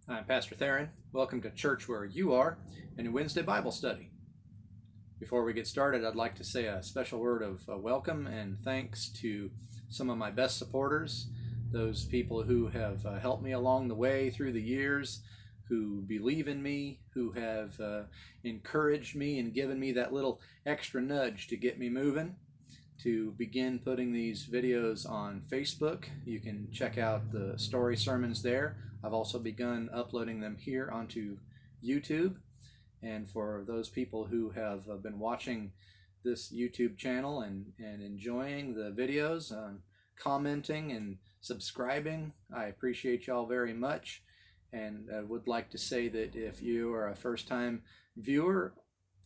I'm Pastor Theron. Welcome to Church Where You Are and a Wednesday Bible study. Before we get started, I'd like to say a special word of welcome and thanks to some of my best supporters, those people who have helped me along the way through the years, who believe in me, who have encouraged me and given me that little extra nudge to get me moving, to begin putting these videos on Facebook. You can check out the story sermons there. I've also begun uploading them here onto YouTube. And for those people who have been watching this YouTube channel and enjoying the videos, commenting and subscribing, I appreciate y'all very much. And I would like to say that if you are a first-time viewer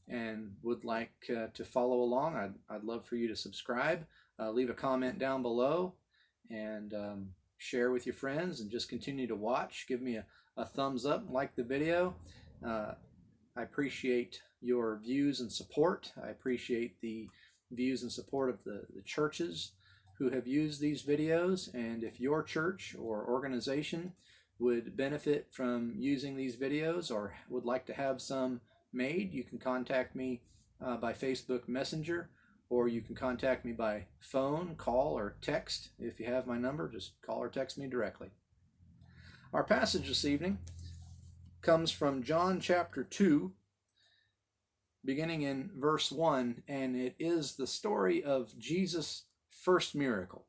and would like to follow along, I'd love for you to subscribe, leave a comment down below, and share with your friends, and just continue to watch. Give me a thumbs up, like the video. I appreciate your views and support. I appreciate the views and support of the churches who have used these videos, and if your church or organization would benefit from using these videos or would like to have some made, you can contact me by Facebook Messenger, or you can contact me by phone, call, or text. If you have my number, just call or text me directly. Our passage this evening comes from John chapter 2, beginning in verse 1, and it is the story of Jesus' first miracle,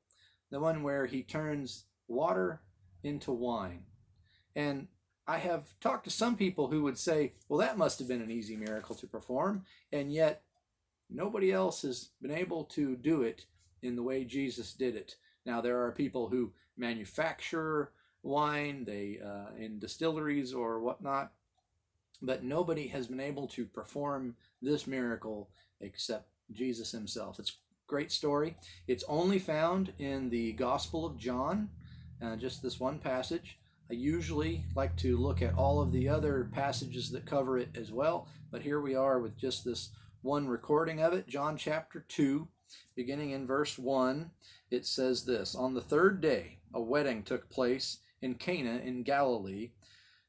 the one where he turns water into wine. And I have talked to some people who would say, well, that must have been an easy miracle to perform, and yet nobody else has been able to do it in the way Jesus did it. Now, there are people who manufacture wine, in distilleries or whatnot, but nobody has been able to perform this miracle except Jesus himself. It's a great story. It's only found in the Gospel of John, just this one passage. I usually like to look at all of the other passages that cover it as well, but here we are with just this one recording of it. John chapter 2, beginning in verse 1, it says this: On the third day, a wedding took place in Cana in Galilee.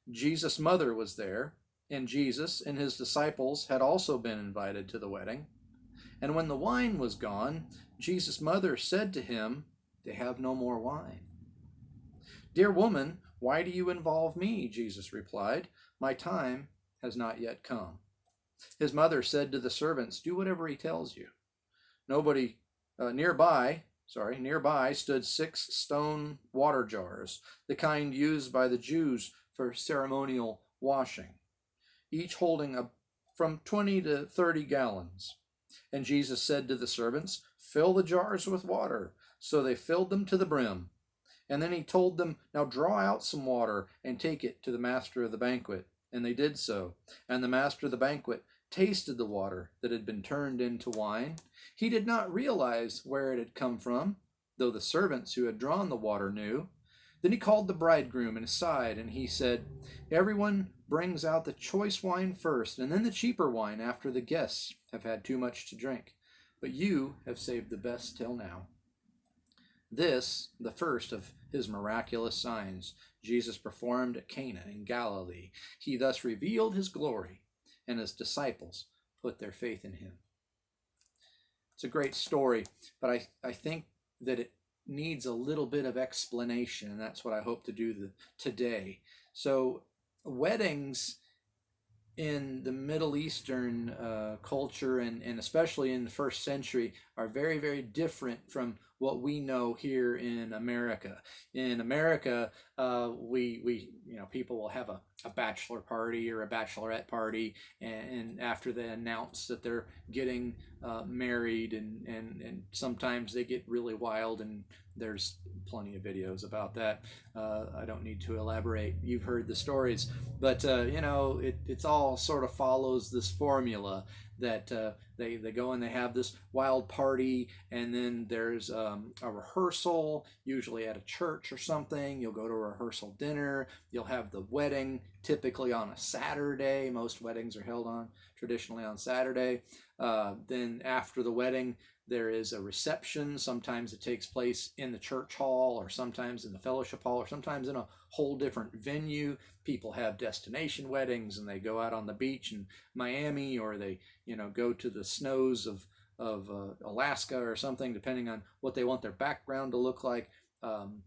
Jesus' mother was there, and Jesus and his disciples had also been invited to the wedding. And when the wine was gone, Jesus' mother said to him, "They have no more wine." "Dear woman, why do you involve me?" Jesus replied. "My time has not yet come." His mother said to the servants, "Do whatever he tells you." Nearby stood 6 stone water jars, the kind used by the Jews for ceremonial washing, each holding from 20 to 30 gallons. And Jesus said to the servants, "Fill the jars with water." So they filled them to the brim. And then he told them, "Now draw out some water and take it to the master of the banquet." And they did so. And the master of the banquet tasted the water that had been turned into wine. He did not realize where it had come from, though the servants who had drawn the water knew. Then he called the bridegroom aside, and he said, "Everyone brings out the choice wine first, and then the cheaper wine after the guests have had too much to drink. But you have saved the best till now." This, the first of his miraculous signs, Jesus performed at Cana in Galilee. He thus revealed his glory, and his disciples put their faith in him. It's a great story, but I think that it needs a little bit of explanation, and that's what I hope to do today. So, weddings in the Middle Eastern culture, and especially in the first century, are very, very different from what we know here in America. In America, people will have a bachelor party or a bachelorette party, and after they announce that they're getting married, and sometimes they get really wild, and there's plenty of videos about that. I don't need to elaborate. You've heard the stories, but it's all sort of follows this formula that they go and they have this wild party, and then there's a rehearsal, usually at a church or something. You'll go to a rehearsal dinner. You'll have the wedding, typically on a Saturday. Most weddings are held traditionally on Saturday. Then after the wedding, there is a reception. Sometimes it takes place in the church hall, or sometimes in the fellowship hall, or sometimes in a whole different venue. People have destination weddings and they go out on the beach in Miami, or they go to the snows of Alaska or something, depending on what they want their background to look like.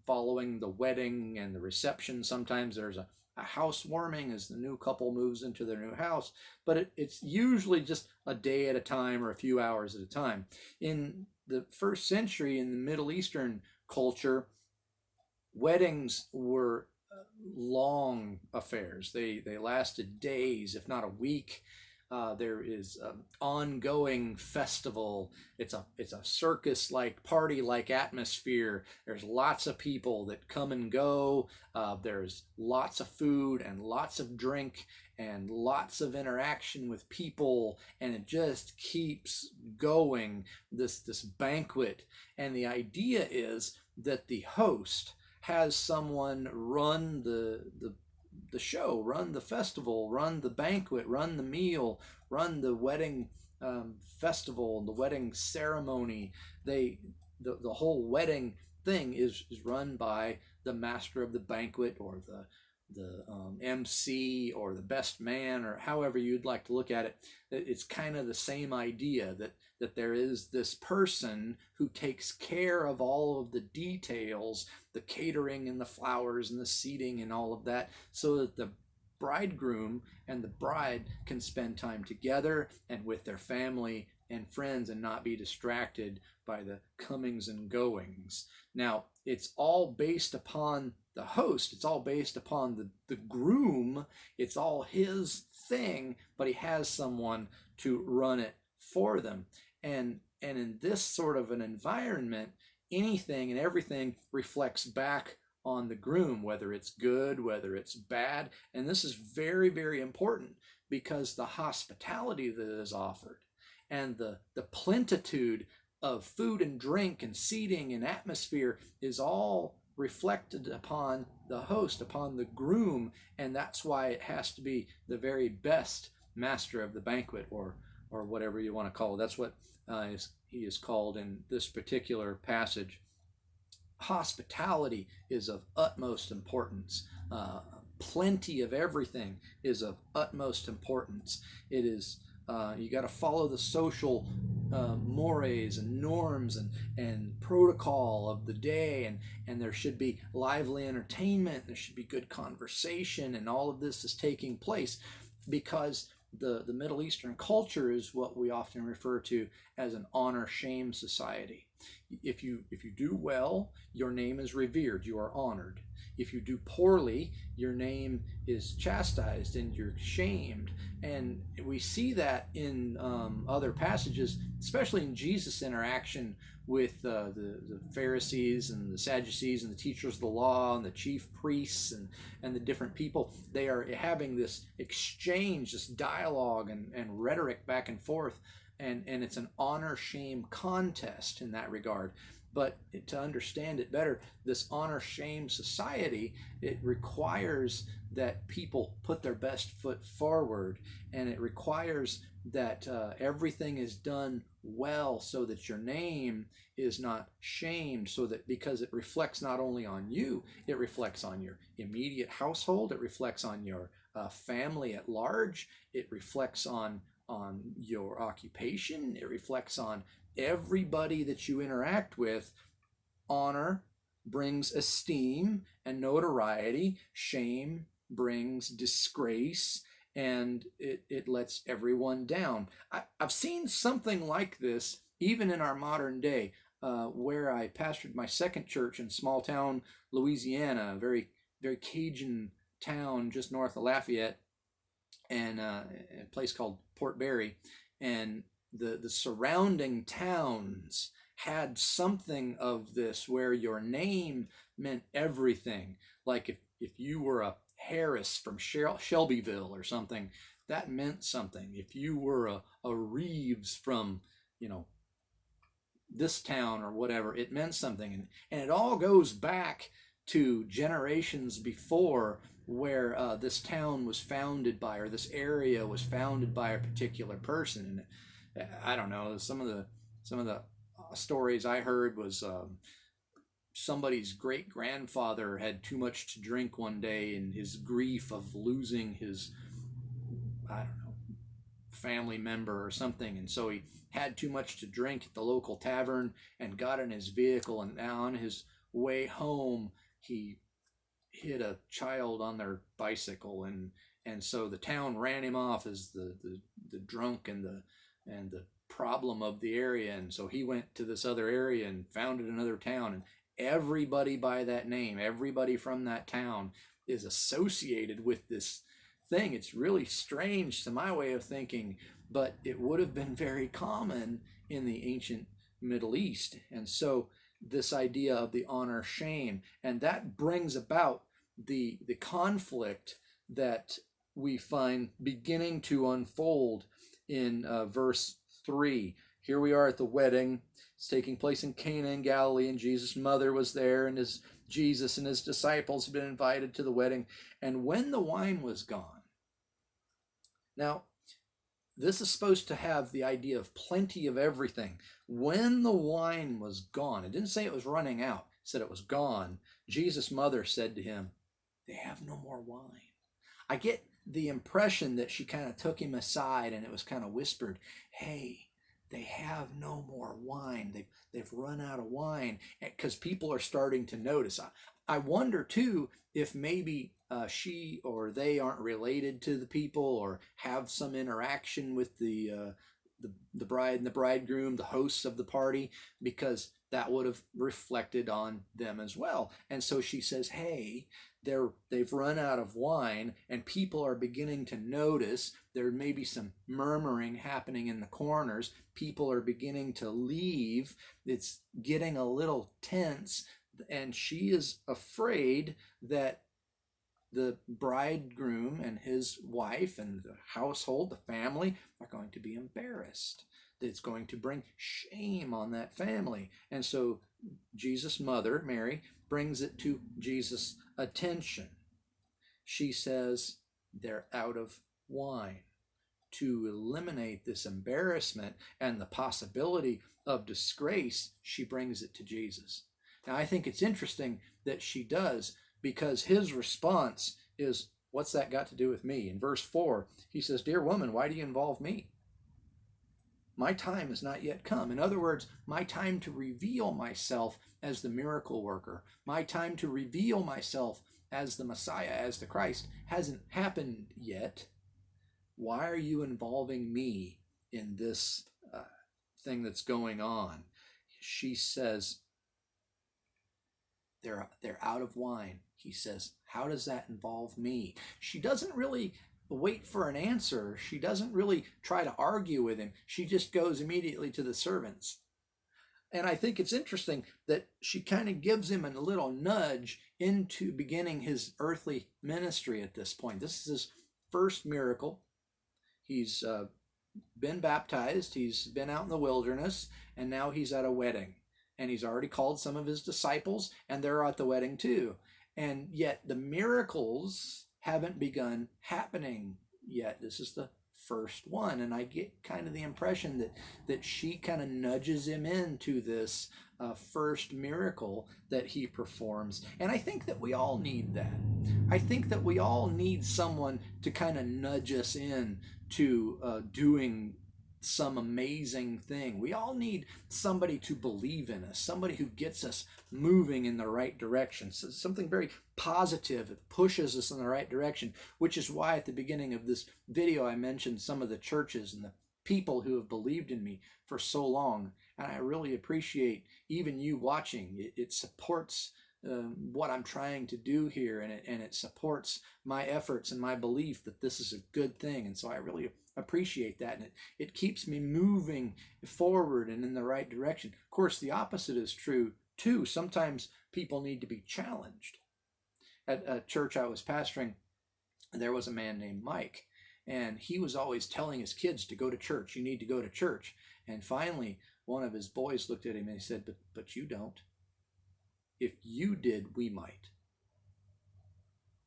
Following the wedding and the reception, sometimes there's a housewarming as the new couple moves into their new house, but it's usually just a day at a time or a few hours at a time. In the first century, in the Middle Eastern culture, weddings were long affairs. They lasted days, if not a week. There is an ongoing festival. It's a circus-like, party-like atmosphere. There's lots of people that come and go. There's lots of food and lots of drink and lots of interaction with people, and it just keeps going, this banquet. And the idea is that the host has someone run the show, run the festival, run the banquet, run the meal, run the wedding festival, the wedding ceremony. The whole wedding thing is run by the master of the banquet, or the MC, or the best man, or however you'd like to look at it. It's kind of the same idea that there is this person who takes care of all of the details, the catering and the flowers and the seating and all of that, so that the bridegroom and the bride can spend time together and with their family and friends and not be distracted by the comings and goings. Now, it's all based upon the host. It's all based upon the groom. It's all his thing, but he has someone to run it for them. And in this sort of an environment, anything and everything reflects back on the groom, whether it's good, whether it's bad. And this is very, very important, because the hospitality that is offered and the plenitude of food and drink and seating and atmosphere is all reflected upon the host, upon the groom. And that's why it has to be the very best master of the banquet, or whatever you want to call it. That's what he is called in this particular passage. Hospitality is of utmost importance. Plenty of everything is of utmost importance. It is you got to follow the social mores and norms and protocol of the day, and there should be lively entertainment. There should be good conversation, and all of this is taking place because the Middle Eastern culture is what we often refer to as an honor-shame society. If you do well, your name is revered, you are honored. If you do poorly, your name is chastised and you're shamed. And we see that in other passages, especially in Jesus' interaction with the Pharisees and the Sadducees and the teachers of the law and the chief priests and the different people. They are having this exchange, this dialogue and rhetoric back and forth. And it's an honor-shame contest in that regard. But to understand it better, this honor-shame society, it requires that people put their best foot forward, and it requires that everything is done well, so that your name is not shamed, so that, because it reflects not only on you, it reflects on your immediate household, it reflects on your family at large, it reflects on your occupation, it reflects on everybody that you interact with. Honor brings esteem and notoriety. Shame brings disgrace, and it lets everyone down. I've seen something like this even in our modern day, where I pastored my second church in small town Louisiana, a very, very Cajun town just north of Lafayette, and a place called Port Barry. And the surrounding towns had something of this, where your name meant everything. Like if you were a Harris from Shelbyville or something, that meant something. If you were a Reeves from, this town or whatever, it meant something. And it all goes back to generations before, where this town was founded by, or this area was founded by a particular person. I don't know. Some of the stories I heard was somebody's great grandfather had too much to drink one day, and his grief of losing his, I don't know, family member or something, and so he had too much to drink at the local tavern and got in his vehicle, and on his way home he hit a child on their bicycle, and so the town ran him off as the drunk and the problem of the area, and so he went to this other area and founded another town, and everybody by that name, everybody from that town is associated with this thing. It's really strange to my way of thinking, but it would have been very common in the ancient Middle East. And so this idea of the honor shame, and that brings about the conflict that we find beginning to unfold in verse 3. Here we are at the wedding. It's taking place in Cana in Galilee, and Jesus' mother was there, and Jesus and his disciples had been invited to the wedding. And when the wine was gone, now this is supposed to have the idea of plenty of everything. When the wine was gone, it didn't say it was running out, it said it was gone. Jesus' mother said to him, "They have no more wine." I get the impression that she kind of took him aside and it was kind of whispered, "Hey, they have no more wine. They've run out of wine," because people are starting to notice. I wonder too if maybe she or they aren't related to the people or have some interaction with the bride and the bridegroom, the hosts of the party, because that would have reflected on them as well. And so she says, "Hey, they've run out of wine," and people are beginning to notice. There may be some murmuring happening in the corners. People are beginning to leave. It's getting a little tense, and she is afraid that the bridegroom and his wife and the household, the family, are going to be embarrassed. It's going to bring shame on that family. And so Jesus' mother, Mary, brings it to Jesus' attention. She says, "They're out of wine." To eliminate this embarrassment and the possibility of disgrace, she brings it to Jesus. Now, I think it's interesting that she does, because his response is, "What's that got to do with me?" In verse 4, he says, "Dear woman, why do you involve me? My time has not yet come." In other words, my time to reveal myself as the miracle worker, my time to reveal myself as the Messiah, as the Christ, hasn't happened yet. Why are you involving me in this thing that's going on? She says, they're out of wine. He says, "How does that involve me?" She doesn't really wait for an answer. She doesn't really try to argue with him. She just goes immediately to the servants. And I think it's interesting that she kind of gives him a little nudge into beginning his earthly ministry at this point. This is his first miracle. He's been baptized, he's been out in the wilderness, and now he's at a wedding. And he's already called some of his disciples, and they're at the wedding too. And yet the miracles haven't begun happening yet. This is the first one. And I get kind of the impression that she kind of nudges him into this first miracle that he performs. And I think that we all need that. I think that we all need someone to kind of nudge us in to doing some amazing thing. We all need somebody to believe in us, somebody who gets us moving in the right direction, so something very positive that pushes us in the right direction, which is why at the beginning of this video I mentioned some of the churches and the people who have believed in me for so long. And I really appreciate even you watching. It supports what I'm trying to do here, and it supports my efforts and my belief that this is a good thing. And so I really appreciate that, and it keeps me moving forward and in the right direction. Of course, the opposite is true too. Sometimes people need to be challenged. At a church I was pastoring, there was a man named Mike, and he was always telling his kids to go to church. You need to go to church. And finally, one of his boys looked at him and he said, but you don't. If you did, we might.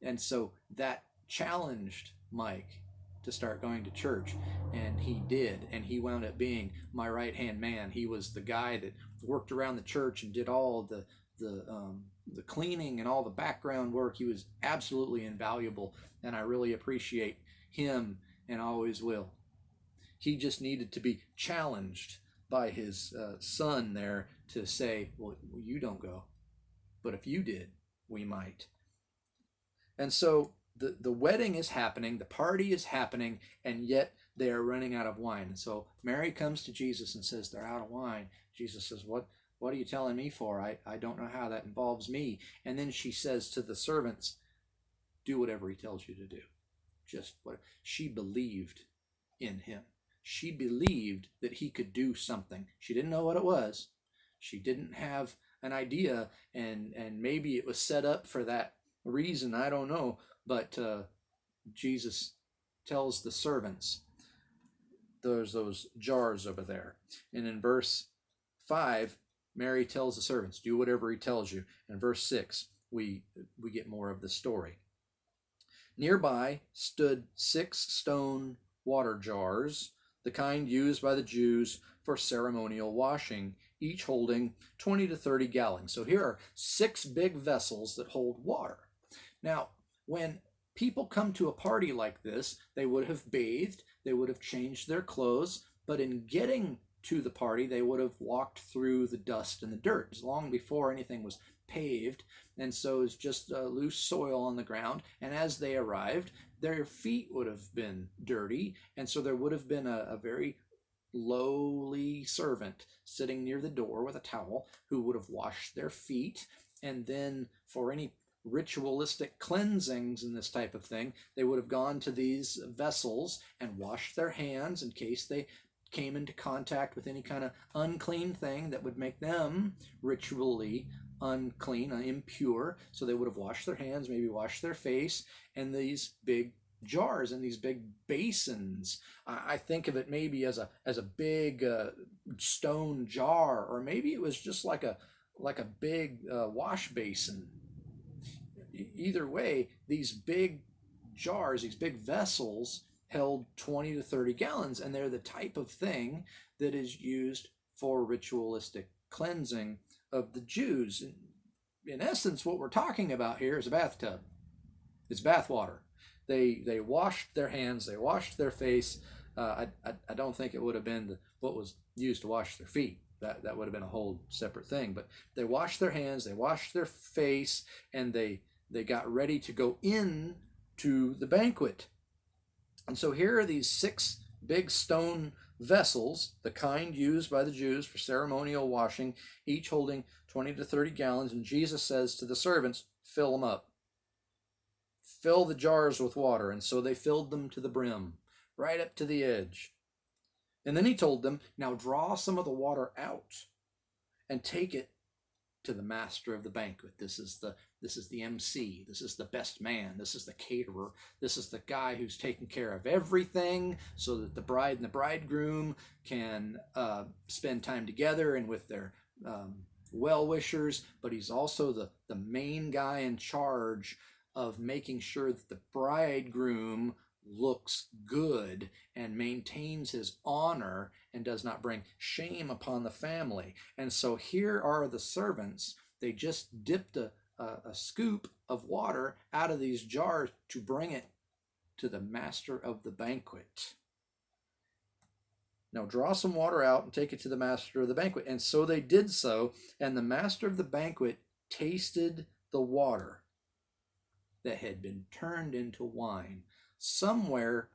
And so that challenged Mike. to start going to church, and he did, and he wound up being my right hand man. He was the guy that worked around the church and did all the cleaning and all the background work. He was absolutely invaluable, and I really appreciate him and always will. He just needed to be challenged by his son there to say, well, you don't go, but if you did, we might. And so the wedding is happening, the party is happening, and yet they are running out of wine. And so Mary comes to Jesus and says, they're out of wine. Jesus says, what are you telling me for? I don't know how that involves me. And then she says to the servants, do whatever he tells you to do. Just what she believed in him. She believed that he could do something. She didn't know what it was. She didn't have an idea, and maybe it was set up for that reason, I don't know. But Jesus tells the servants, there's those jars over there. And in verse 5, Mary tells the servants, do whatever he tells you. In verse 6, we get more of the story. Nearby stood 6 stone water jars, the kind used by the Jews for ceremonial washing, each holding 20 to 30 gallons. So here are 6 big vessels that hold water. Now, when people come to a party like this, they would have bathed, they would have changed their clothes, but in getting to the party, they would have walked through the dust and the dirt. It was long before anything was paved, and so it's just loose soil on the ground. And as they arrived, their feet would have been dirty, and so there would have been a very lowly servant sitting near the door with a towel who would have washed their feet. And then for any ritualistic cleansings and this type of thing, they would have gone to these vessels and washed their hands in case they came into contact with any kind of unclean thing that would make them ritually unclean, impure. So they would have washed their hands, maybe washed their face, and these big jars and these big basins. I think of it maybe as a big stone jar, or maybe it was just like a big wash basin. Either way, these big jars, these big vessels, held 20 to 30 gallons, and they're the type of thing that is used for ritualistic cleansing of the Jews. In essence, what we're talking about here is a bathtub. It's bath water. They washed their hands, they washed their face. I don't think it would have been what was used to wash their feet. That would have been a whole separate thing. But they washed their hands, they washed their face, and they got ready to go in to the banquet. And so here are these 6 big stone vessels, the kind used by the Jews for ceremonial washing, each holding 20 to 30 gallons. And Jesus says to the servants, fill them up. Fill the jars with water. And so they filled them to the brim, right up to the edge. And then he told them, now draw some of the water out and take it to the master of the banquet. This is the MC. This is the best man. This is the caterer. This is the guy who's taking care of everything so that the bride and the bridegroom can spend time together and with their well-wishers. But he's also the main guy in charge of making sure that the bridegroom looks good and maintains his honor and does not bring shame upon the family. And so here are the servants. They just dipped a scoop of water out of these jars to bring it to the master of the banquet. Now draw some water out and take it to the master of the banquet. And so they did so, and the master of the banquet tasted the water that had been turned into wine. Somewhere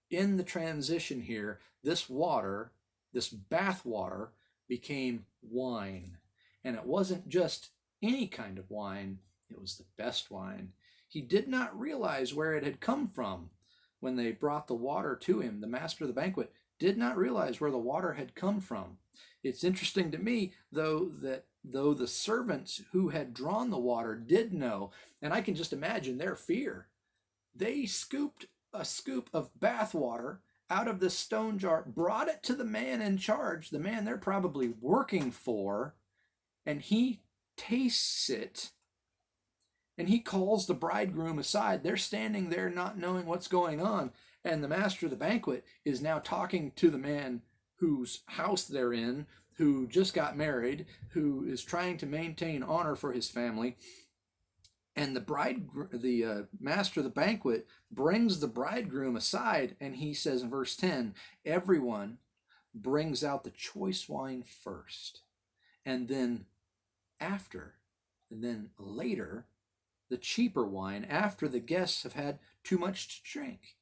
in the transition here, this water, this bath water, became wine. And it wasn't just any kind of wine, it was the best wine. He did not realize where it had come from when they brought the water to him. The master of the banquet did not realize where the water had come from. It's interesting to me, though, that though the servants who had drawn the water did know, and I can just imagine their fear, they scooped a scoop of bath water out of this stone jar, brought it to the man in charge, the man they're probably working for, and he tastes it, and he calls the bridegroom aside. They're standing there not knowing what's going on, And the master of the banquet is now talking to the man whose house they're in, who just got married, who is trying to maintain honor for his family. And the master of the banquet brings the bridegroom aside, and he says in verse 10, everyone brings out the choice wine first, and then later, the cheaper wine after the guests have had too much to drink.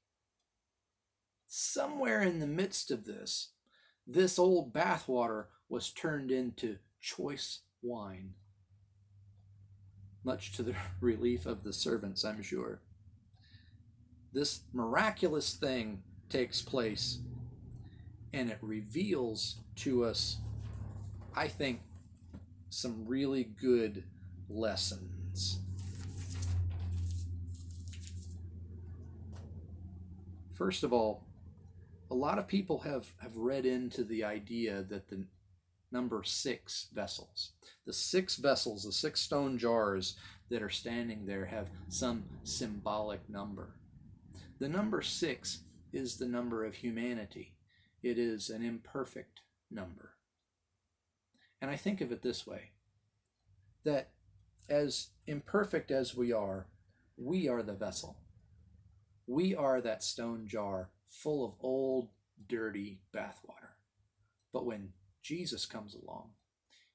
Somewhere in the midst of this old bathwater was turned into choice wine, much to the relief of the servants, I'm sure. This miraculous thing takes place, and it reveals to us, I think, some really good lessons. First of all, a lot of people have read into the idea that the number 6 vessels, the 6 vessels, the 6 stone jars that are standing there have some symbolic number. The number 6 is the number of humanity. It is an imperfect number. And I think of it this way, that as imperfect as we are the vessel. We are that stone jar full of old, dirty bathwater. But when Jesus comes along,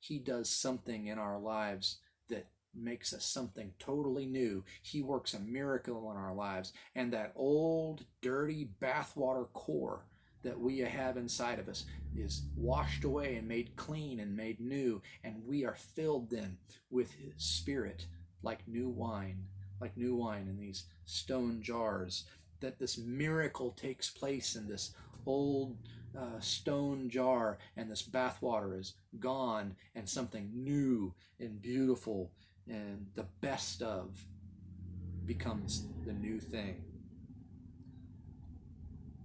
he does something in our lives that makes us something totally new. He works a miracle in our lives, and that old, dirty bathwater core that we have inside of us is washed away and made clean and made new, and we are filled then with his Spirit like new wine in these stone jars. That this miracle takes place in this old stone jar, and this bathwater is gone, and something new and beautiful and the best of becomes the new thing.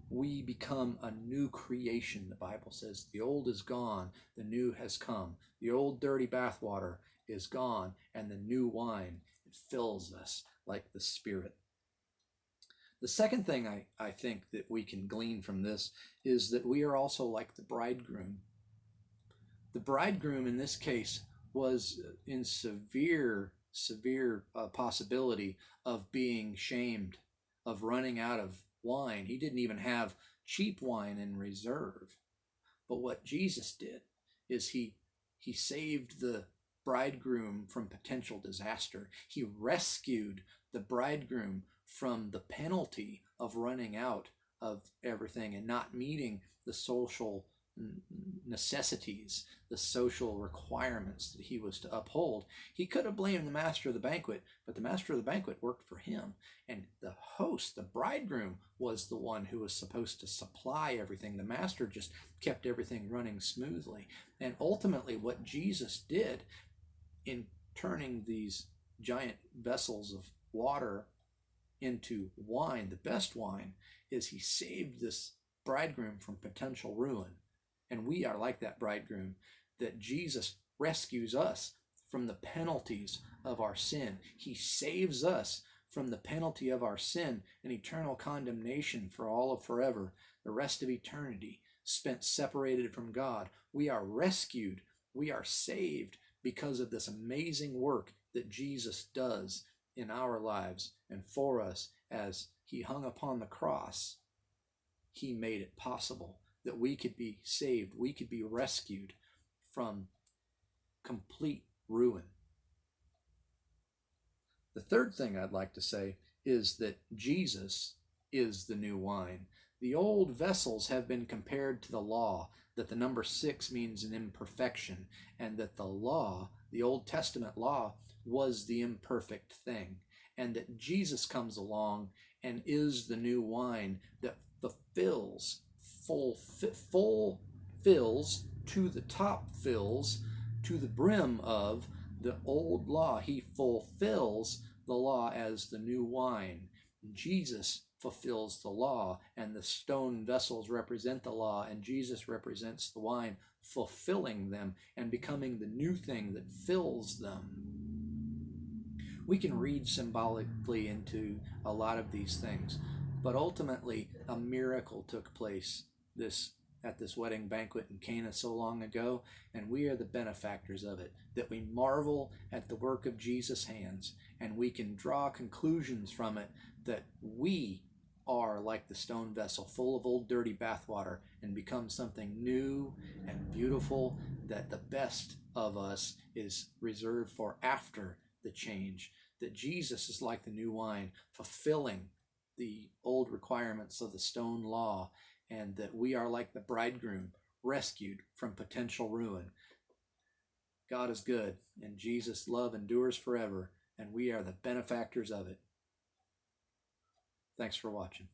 We become a new creation, the Bible says. The old is gone, the new has come. The old dirty bathwater is gone, and the new wine, it fills us like the Spirit. The second thing I think that we can glean from this is that we are also like the bridegroom. The bridegroom in this case was in severe possibility of being shamed, of running out of wine. He didn't even have cheap wine in reserve. But what Jesus did is he saved the bridegroom from potential disaster. He rescued the bridegroom from the penalty of running out of everything and not meeting the social necessities, the social requirements that he was to uphold. He could have blamed the master of the banquet, but the master of the banquet worked for him. And the host, the bridegroom, was the one who was supposed to supply everything. The master just kept everything running smoothly. And ultimately, what Jesus did in turning these giant vessels of water into wine, the best wine, is he saved this bridegroom from potential ruin. And we are like that bridegroom, that Jesus rescues us from the penalties of our sin. He saves us from the penalty of our sin and eternal condemnation for all of forever, the rest of eternity spent separated from God. We are rescued, we are saved because of this amazing work that Jesus does in our lives and for us. As he hung upon the cross, he made it possible that we could be saved, we could be rescued from complete ruin. The third thing I'd like to say is that Jesus is the new wine. The old vessels have been compared to the law, that the number 6 means an imperfection, and that the law, the Old Testament law, was the imperfect thing, and that Jesus comes along and is the new wine that fulfills to the top, fills to the brim of the old law. He fulfills the law as the new wine. Jesus fulfills the law, and the stone vessels represent the law, and Jesus represents the wine, fulfilling them and becoming the new thing that fills them. We can read symbolically into a lot of these things. But ultimately, a miracle took place at this wedding banquet in Cana so long ago, and we are the benefactors of it, that we marvel at the work of Jesus' hands, and we can draw conclusions from it that we are like the stone vessel full of old dirty bathwater and become something new and beautiful, that the best of us is reserved for after the change, that Jesus is like the new wine, fulfilling the old requirements of the stone law, and that we are like the bridegroom, rescued from potential ruin. God is good, and Jesus' love endures forever, and we are the benefactors of it. Thanks for watching.